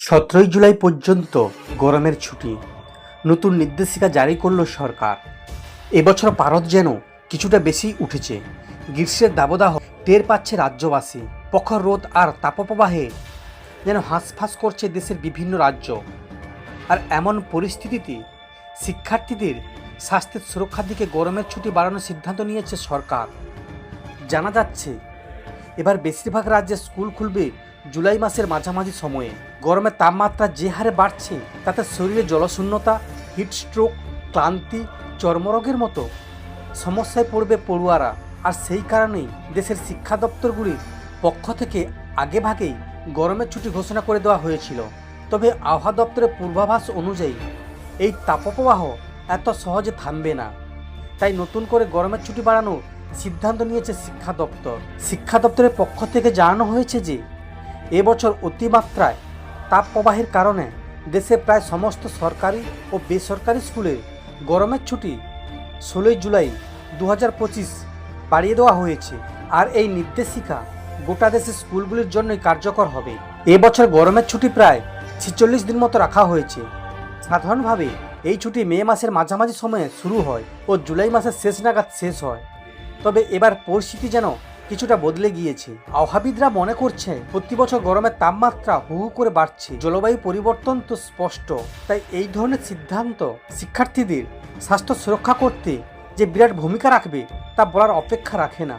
17 জুলাই পর্যন্ত গরমের ছুটি, নতুন নির্দেশিকা জারি করল সরকার। এবছর পারদ যেন কিছুটা বেশি উঠেছে। গ্রীষ্মের দাবদাহ টের পাচ্ছে রাজ্যবাসী। প্রখর রোদ আর তাপপ্রবাহে যেন হাঁসফাঁস করছে দেশের বিভিন্ন রাজ্য। আর এমন পরিস্থিতিতে শিক্ষার্থীদের স্বাস্থ্যের সুরক্ষার দিকে গরমের ছুটি বাড়ানোর সিদ্ধান্ত নিয়েছে সরকার। জানা যাচ্ছে এবার বেশিরভাগ রাজ্যে স্কুল খুলবে জুলাই মাসের মাঝামাঝি সময়ে। গরমের তাপমাত্রা যে হারে বাড়ছে তাতে শরীরে জলশূন্যতা, হিটস্ট্রোক, ক্লান্তি, চর্মরোগের মতো সমস্যায় পড়বে পড়ুয়ারা। আর সেই কারণেই দেশের শিক্ষা দপ্তরগুলির পক্ষ থেকে আগেভাগেই গরমের ছুটি ঘোষণা করে দেওয়া হয়েছিল। তবে আবহাওয়া দপ্তরের পূর্বাভাস অনুযায়ী এই তাপপ্রবাহ এত সহজে থামবে না। তাই নতুন করে গরমের ছুটি বাড়ানোর সিদ্ধান্ত নিয়েছে শিক্ষা দপ্তর। শিক্ষা দপ্তরের পক্ষ থেকে জানানো হয়েছে যে এবছর অতিমাত্রায় তাপপ্রবাহের কারণে দেশে প্রায় সমস্ত সরকারি ও বেসরকারি স্কুলে গরমের ছুটি 16 জুলাই 2025 বাড়িয়ে দেওয়া হয়েছে। আর এই নির্দেশিকা গোটা দেশের স্কুলগুলির জন্যই কার্যকর হবে। এবছর গরমের ছুটি প্রায় 46 দিন মতো রাখা হয়েছে। সাধারণভাবে এই ছুটি মে মাসের মাঝামাঝি সময়ে শুরু হয় ও জুলাই মাসের শেষ নাগাদ শেষ হয়। তবে এবার পরিস্থিতি যেন কিছুটা বদলে গিয়েছে। আবহাওয়াবিদরা মনে করছে প্রতি বছর গরমের তাপমাত্রা হু হু করে বাড়ছে। জলবায়ু পরিবর্তন তো স্পষ্ট। তাই এই ধরনের সিদ্ধান্ত শিক্ষার্থীদের স্বাস্থ্য সুরক্ষা করতে যে বিরাট ভূমিকা রাখবে তা বলার অপেক্ষা রাখে না।